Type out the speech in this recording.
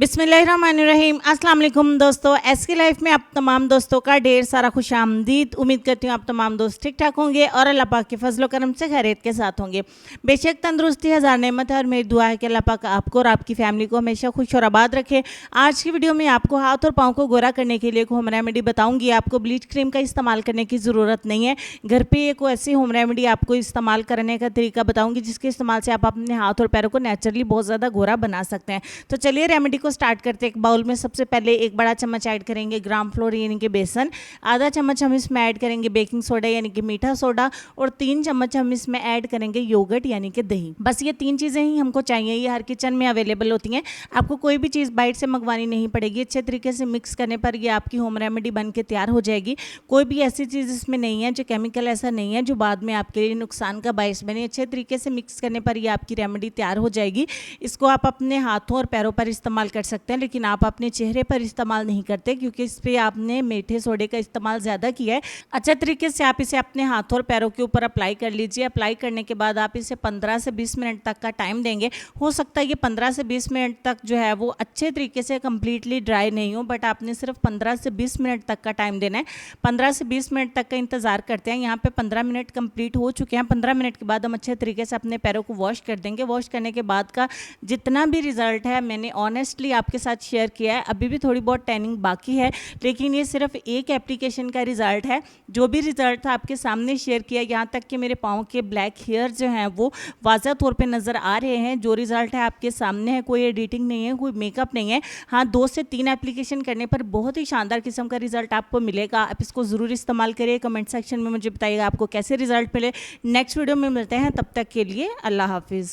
बिस्मिल्लाहिर्रहमानिर्रहीम। अस्सलाम वालेकुम दोस्तों, एसके लाइफ में आप तमाम दोस्तों का ढेर सारा खुश आमदीद। उम्मीद करती हूँ आप तमाम दोस्त ठीक ठाक होंगे और अल्लाह पाक के फजलो करम से खैरियत के साथ होंगे। बेशक तंदुरुस्ती हज़ार नेमत है और मेरी दुआ है कि अल्लाह पाक आपको और आपकी फैमिली को हमेशा खुश और आबाद रखे। आज की वीडियो में आपको हाथ और पाँव को गोरा करने के लिए एक होम रेमेडी बताऊँगी। आपको ब्लीच क्रीम का इस्तेमाल करने की ज़रूरत नहीं है। घर पर एक ऐसी होम रेमेडी आपको इस्तेमाल करने का तरीका बताऊँगी जिसके इस्तेमाल से आप अपने हाथ और पैरों को नेचुरली बहुत ज़्यादा गोरा बना सकते हैं। तो चलिए रेमेडी को स्टार्ट करते हैं। एक बाउल में सबसे पहले एक बड़ा चम्मच ऐड करेंगे ग्राम फ्लोर यानी कि बेसन, आधा चम्मच हम इसमें ऐड करेंगे बेकिंग सोडा यानी कि मीठा सोडा, और 3 चम्मच हम इसमें ऐड करेंगे योगर्ट यानी कि दही। बस ये 3 चीज़ें ही हमको चाहिए, ये हर किचन में अवेलेबल होती हैं। आपको कोई भी चीज़ बाहर से मंगवानी नहीं पड़ेगी। अच्छे तरीके से मिक्स करने पर ये आपकी होम रेमेडी बन के तैयार हो जाएगी। कोई भी ऐसी चीज़ इसमें नहीं है जो केमिकल ऐसा नहीं है जो बाद में आपके लिए नुकसान का बायस बने। अच्छे तरीके से मिक्स करने पर ये आपकी रेमेडी तैयार हो जाएगी। इसको आप अपने हाथों और पैरों पर इस्तेमाल कर सकते हैं, लेकिन आप अपने चेहरे पर इस्तेमाल नहीं करते क्योंकि इस पर आपने मीठे सोडे का इस्तेमाल ज़्यादा किया है। अच्छे तरीके से आप इसे अपने हाथों और पैरों के ऊपर अप्लाई कर लीजिए। अप्लाई करने के बाद आप इसे 15 से 20 मिनट तक का टाइम देंगे। हो सकता है ये 15 से 20 मिनट तक जो है वो अच्छे तरीके से कम्प्लीटली ड्राई नहीं हो, बट आपने सिर्फ 15 से 20 मिनट तक का टाइम देना है। 15 से 20 मिनट तक का इंतज़ार करते हैं। यहाँ पे 15 मिनट कंप्लीट हो चुके हैं। 15 मिनट के बाद हम अच्छे तरीके से अपने पैरों को वॉश कर देंगे। वॉश करने के बाद का जितना भी रिजल्ट है मैंने ऑनेस्टली आपके साथ शेयर किया है। अभी भी थोड़ी बहुत टैनिंग बाकी है, लेकिन ये सिर्फ एक एप्लीकेशन का रिजल्ट है। जो भी रिजल्ट था आपके सामने शेयर किया। यहाँ तक कि मेरे पाँव के ब्लैक हेयर जो हैं वो वाज़ह तौर पे नज़र आ रहे हैं। जो रिजल्ट है आपके सामने है, कोई एडिटिंग नहीं है, कोई मेकअप नहीं है। हाँ, 2 से 3 एप्लीकेशन करने पर बहुत ही शानदार किस्म का रिजल्ट आपको मिलेगा। आप इसको ज़रूर इस्तेमाल करिए। कमेंट सेक्शन में मुझे बताइएगा आपको कैसे रिजल्ट मिले। नेक्स्ट वीडियो में मिलते हैं, तब तक के लिए अल्लाह हाफिज़।